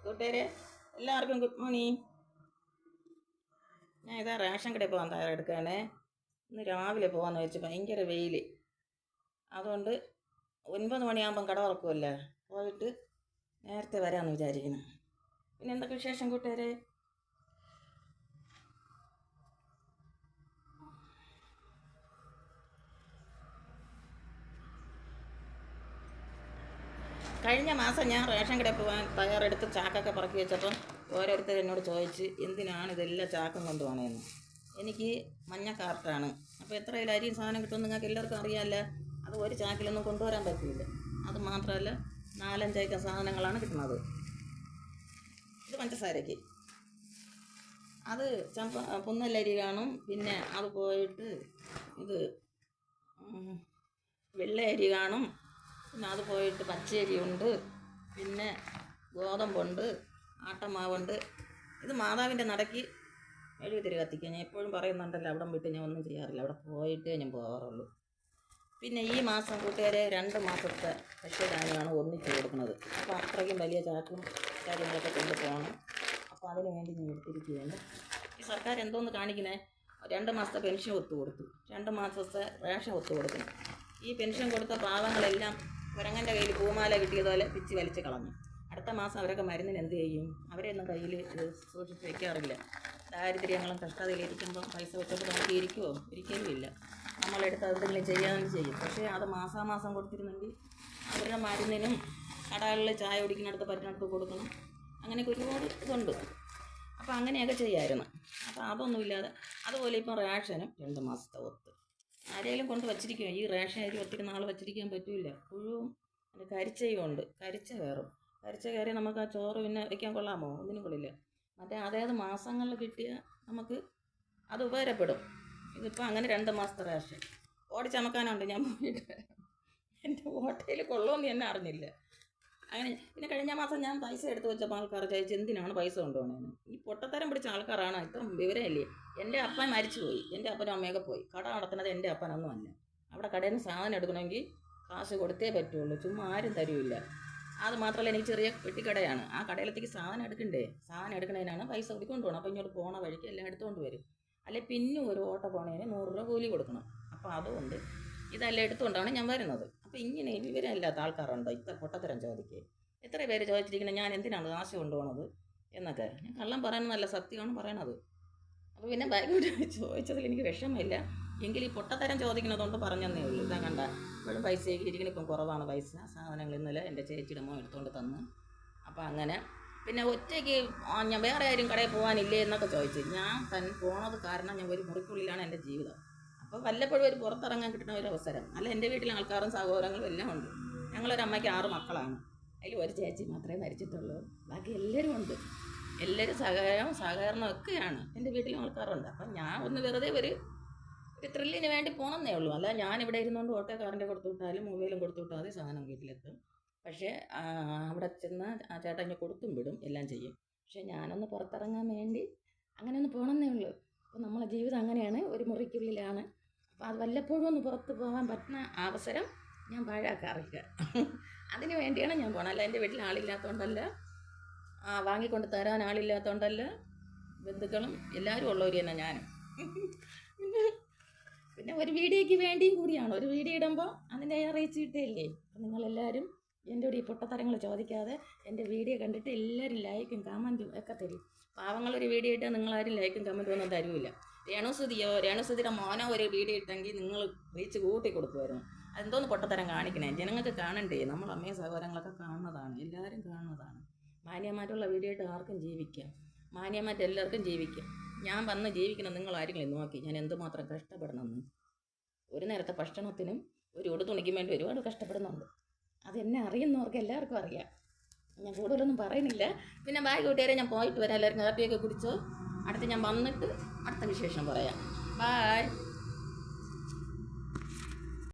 കൂട്ടുകാരെ എല്ലാവർക്കും good morning. ഞാൻ ഇതാ റേഷൻ കടയിൽ പോകാൻ തയ്യാറെടുക്കുകയാണേ. ഇന്ന് രാവിലെ പോകാമെന്ന് വെച്ച് ഭയങ്കര വെയിൽ, അതുകൊണ്ട് 9 മണിയാകുമ്പം കട തുറക്കുമല്ലേ, പോയിട്ട് നേരത്തെ വരാമെന്ന് വിചാരിക്കുന്നു. പിന്നെ എന്തൊക്കെ വിശേഷം കൂട്ടുകാരെ? കഴിഞ്ഞ മാസം ഞാൻ റേഷൻ കടയിൽ പോകാൻ തയ്യാറെടുത്ത് ചാക്കൊക്കെ പറക്കി വെച്ചപ്പം ഓരോരുത്തർ എന്നോട് ചോദിച്ച് എന്തിനാണ് ഇതെല്ലാം ചാക്കും കൊണ്ടുപോകണമെന്ന്. എനിക്ക് മഞ്ഞ കാർട്ടാണ്. അപ്പോൾ എത്ര കിലോ അരിയും സാധനം കിട്ടുമെന്ന് നിങ്ങൾക്ക് എല്ലാവർക്കും അറിയാമല്ലോ. അത് ഒരു ചാക്കിലൊന്നും കൊണ്ടുവരാൻ പറ്റില്ല. അത് മാത്രമല്ല 4-5 ഐറ്റം സാധനങ്ങളാണ് കിട്ടുന്നത്. ഇത് പഞ്ചസാരയ്ക്ക്, അത് പുന്നല്ലരി കാണും. പിന്നെ അത് പോയിട്ട് ഇത് വെള്ളയരി കാണും. പിന്നെ അത് പോയിട്ട് പച്ചരിയുണ്ട്, പിന്നെ ഗോതമ്പുണ്ട്, ആട്ടമാവുണ്ട്. ഇത് മാതാവിൻ്റെ നടക്ക് മെഴുകുതിരി കത്തിക്കുക. ഞാൻ എപ്പോഴും പറയുന്നുണ്ടല്ലോ, അവിടെ വിട്ട് ഞാൻ ഒന്നും ചെയ്യാറില്ല, അവിടെ പോയിട്ടേ ഞാൻ പോകാറുള്ളൂ. പിന്നെ ഈ മാസം കൂട്ടുകാരെ 2 മാസത്തെ ഭക്ഷ്യധാന്യമാണ് ഒന്നിച്ച് കൊടുക്കുന്നത്. അപ്പോൾ അത്രയ്ക്കും വലിയ ചാക്കും കാര്യങ്ങളൊക്കെ കൊണ്ടുപോകണം. അപ്പോൾ അതിന് വേണ്ടി ഞാൻ എടുത്തിരിക്കുകയാണ്. ഈ സർക്കാർ എന്തോന്ന് കാണിക്കണേ, 2 മാസത്തെ പെൻഷൻ ഒത്തുകൊടുത്തു, 2 മാസത്തെ റേഷൻ ഒത്തുകൊടുക്കുന്നു. ഈ പെൻഷൻ കൊടുത്ത പാവങ്ങളെല്ലാം കുരങ്ങൻ്റെ കയ്യിൽ പൂമാല കിട്ടിയതുപോലെ പിച്ച് വലിച്ച് കളഞ്ഞു. അടുത്ത മാസം അവരൊക്കെ മരുന്നിന് എന്ത് ചെയ്യും? അവരെയൊന്നും കയ്യിൽ സൂക്ഷിച്ച് വയ്ക്കാറില്ല. ദാരിദ്ര്യങ്ങളും കഷ്ടതയിലിരിക്കുമ്പോൾ പൈസ വെച്ചിട്ട് നോക്കിയിരിക്കുമോ? ഒരിക്കലും ഇല്ല. നമ്മളെടുത്ത് എന്തെങ്കിലും ചെയ്യാനും ചെയ്യും. പക്ഷേ അത് മാസാമാസം കൊടുത്തിരുന്നെങ്കിൽ അവരുടെ മരുന്നിനും കടകളിൽ ചായ കുടിക്കുന്നിടത്ത് പറ്റുന്നിടത്ത് കൊടുക്കണം. അങ്ങനെയൊക്കെ ഒരുപാട് ഇതുണ്ട്. അപ്പോൾ അങ്ങനെയൊക്കെ ചെയ്യാമായിരുന്നു. അപ്പോൾ അതൊന്നുമില്ലാതെ അതുപോലെ ഇപ്പം റേഷനും 2 മാസത്തെ ഒത്ത് ആരെങ്കിലും കൊണ്ട് വച്ചിരിക്കുക. ഈ റേഷൻ അരി ഒത്തിരി നാൾ വച്ചിരിക്കാൻ പറ്റില്ല. പുഴുവും കരിച്ചയും ഉണ്ട്. കരിച്ച കയറി നമുക്ക് ആ ചോറ് പിന്നെ വയ്ക്കാൻ കൊള്ളാമോ? ഒന്നിനും കൊള്ളില്ല. മറ്റേ അതായത് മാസങ്ങളിൽ കിട്ടിയ നമുക്ക് അത് ഉപകാരപ്പെടും. ഇതിപ്പോൾ അങ്ങനെ 2 മാസത്തെ റേഷൻ ഓടിച്ചമക്കാനുണ്ട്. ഞാൻ പോയിട്ട് എൻ്റെ ഓട്ടയിൽ കൊള്ളുമെന്ന് എന്നെ അറിഞ്ഞില്ല. അങ്ങനെ പിന്നെ കഴിഞ്ഞ മാസം ഞാൻ പൈസ എടുത്ത് വെച്ചപ്പോൾ ആൾക്കാർ ചോദിച്ചു എന്തിനാണ് പൈസ കൊണ്ടുപോകണമെന്ന്. ഈ പൊട്ടത്തരം പിടിച്ച ആൾക്കാരാണ്. ഇപ്പം വിവരമില്ലേ. എൻ്റെ അപ്പൻ മരിച്ചുപോയി, എൻ്റെ അപ്പനും അമ്മയൊക്കെ പോയി. കട നടത്തുന്നത് എൻ്റെ അപ്പനൊന്നും അല്ല. അവിടെ കടയിൽ നിന്ന് സാധനം എടുക്കണമെങ്കിൽ കാശ് കൊടുത്തേ പറ്റുള്ളൂ, ചുമ്മാ ആരും തരുമില്ല. അത് മാത്രമല്ല, എനിക്ക് ചെറിയ പെട്ടിക്കടയാണ്. ആ കടയിലത്തേക്ക് സാധനം എടുക്കണ്ടേ, സാധനം എടുക്കുന്നതിനാണ് പൈസ കൂടി കൊണ്ടുപോകണം. അപ്പോൾ ഇങ്ങോട്ട് പോണ വഴിക്ക് എല്ലാം എടുത്തുകൊണ്ട് വരും. അല്ലെ പിന്നെ ഒരു ഓട്ടോ പോണതിന് 100 രൂപ കൂലി കൊടുക്കണം. അപ്പോൾ അതുകൊണ്ട് ഇതെല്ലാം എടുത്തുകൊണ്ടാണ് ഞാൻ വരുന്നത്. അപ്പോൾ ഇങ്ങനെ വിവരമില്ലാത്ത ആൾക്കാരുണ്ടോ ഇത്ര പൊട്ടത്തരം ചോദിക്കുക? എത്ര പേര് ചോദിച്ചിരിക്കുന്നത് ഞാൻ എന്തിനാണ് കാശ് കൊണ്ടുപോകണത് എന്നൊക്കെ. ഞാൻ കള്ളം പറയുന്നതല്ല, സത്യമാണ് പറയണത്. അപ്പോൾ പിന്നെ ബാഗോട്ട് ചോദിച്ചതിൽ എനിക്ക് വിഷമമില്ല. എങ്കിൽ ഈ പൊട്ടത്തരം ചോദിക്കുന്നതുകൊണ്ട് പറഞ്ഞതന്നേ ഉള്ളൂ. ഇതാ കണ്ട ഇപ്പോഴും പൈസയൊക്കെ ഇരിക്കണം. ഇപ്പം കുറവാണ് പൈസ. സാധനങ്ങൾ ഇന്നലെ എൻ്റെ ചേച്ചിയുടെ മോൻ എടുത്തുകൊണ്ട് തന്ന്. അപ്പോൾ അങ്ങനെ പിന്നെ ഒറ്റയ്ക്ക് ഞാൻ വേറെ ആരും കടയിൽ പോകാനില്ലേ എന്നൊക്കെ ചോദിച്ചു. ഞാൻ പോണത് കാരണം ഞാൻ ഒരു മുറിക്കുള്ളിലാണ് എൻ്റെ ജീവിതം. അപ്പോൾ വല്ലപ്പോഴും ഒരു പുറത്തിറങ്ങാൻ കിട്ടുന്ന ഒരു അവസരം. അല്ല, എൻ്റെ വീട്ടിലെ ആൾക്കാരും സഹോദരങ്ങളും എല്ലാം ഉണ്ട്. ഞങ്ങളൊരു അമ്മയ്ക്ക് 6 മക്കളാണ്. അതിൽ ഒരു ചേച്ചി മാത്രമേ മരിച്ചിട്ടുള്ളൂ. ബാക്കി എല്ലാവരും ഉണ്ട്. എല്ലാവരും സഹകരണം ഒക്കെയാണ്. എൻ്റെ വീട്ടിലും ആൾക്കാരുണ്ട്. അപ്പം ഞാൻ ഒന്ന് വെറുതെ ഒരു ത്രില്ലിന് വേണ്ടി പോകണമെന്നേ ഉള്ളൂ. അല്ല, ഞാനിവിടെ ഇരുന്നുകൊണ്ട് ഓട്ടോ കാറിൻ്റെ കൊടുത്തു വിട്ടാലും മൊബൈലും കൊടുത്തു വിട്ടാൽ മതി, സാധനം വീട്ടിലെത്തും. പക്ഷേ അവിടെ ചെന്ന് ആ ചേട്ടൻ ഇങ്ങനെ കൊടുത്തും വിടും, എല്ലാം ചെയ്യും. പക്ഷേ ഞാനൊന്ന് പുറത്തിറങ്ങാൻ വേണ്ടി അങ്ങനെ ഒന്ന് പോകണമെന്നേ ഉള്ളൂ. അപ്പോൾ നമ്മളെ ജീവിതം അങ്ങനെയാണ്, ഒരു മുറിക്കുള്ളിലാണ്. അപ്പോൾ അത് വല്ലപ്പോഴും ഒന്ന് പുറത്ത് പോകാൻ പറ്റുന്ന അവസരം ഞാൻ പാഴാക്കാറില്ല. അതിന് വേണ്ടിയാണ് ഞാൻ പോകണം. അല്ല, എൻ്റെ വീട്ടിൽ ആളില്ലാത്തതുകൊണ്ടല്ല, വാങ്ങിക്കൊണ്ട് തരാൻ ആളില്ലാത്തതുകൊണ്ടല്ല. ബന്ധുക്കളും എല്ലാവരും ഉള്ളവർ തന്നെ ഞാനും. പിന്നെ ഒരു വീഡിയോയ്ക്ക് വേണ്ടിയും കൂടിയാണ്. ഒരു വീഡിയോ ഇടുമ്പോൾ അതിൻ്റെ റീച്ച് കിട്ടിയില്ലേ. അപ്പം നിങ്ങളെല്ലാവരും എൻ്റെ കൂടെ ഈ പൊട്ടത്തരങ്ങൾ ചോദിക്കാതെ എൻ്റെ വീഡിയോ കണ്ടിട്ട് എല്ലാവരും ലൈക്കും കമൻറ്റും ഒക്കെ തരും. പാവങ്ങളൊരു വീഡിയോ ഇട്ടാൽ നിങ്ങളാരും ലൈക്കും കമൻറ്റും ഒന്നും തരുമില്ല. രേണുസുതിയുടെ മോനോ ഒരു വീഡിയോ ഇട്ടെങ്കിൽ നിങ്ങൾ റീച്ച് കൂട്ടി കൊടുക്കുമായിരുന്നു. അതെന്തോന്ന് പൊട്ടത്തരം കാണിക്കണേ? ജനങ്ങൾക്ക് കാണണ്ടേ? നമ്മൾ അമ്മയും സഹോദരങ്ങളൊക്കെ കാണുന്നതാണ്, എല്ലാവരും കാണുന്നതാണ്. മാന്യമായിട്ടുള്ള വീഡിയോ ഇട്ട് ആർക്കും ജീവിക്കാം, മാന്യമായിട്ട് എല്ലാവർക്കും ജീവിക്കാം. ഞാൻ വന്ന് ജീവിക്കണം നിങ്ങൾ ആരെങ്കിലും നോക്കി ഞാൻ എന്തുമാത്രം കഷ്ടപ്പെടണമെന്ന്. ഒരു നേരത്തെ ഭക്ഷണത്തിനും ഒരു ഉടുതുണിക്കും വേണ്ടി ഒരുപാട് കഷ്ടപ്പെടുന്നുണ്ട്. അതെന്നെ അറിയുന്നവർക്ക് എല്ലാവർക്കും അറിയാം. ഞാൻ കൂടുതലൊന്നും പറയുന്നില്ല. പിന്നെ ബാഗ് കൂട്ടുകാരെ ഞാൻ പോയിട്ട് വരാം. എല്ലാവരും കാപ്പിയൊക്കെ കുടിച്ചോ. അടുത്ത് ഞാൻ വന്നിട്ട് അടുത്ത വിശേഷം പറയാം. ബായ്.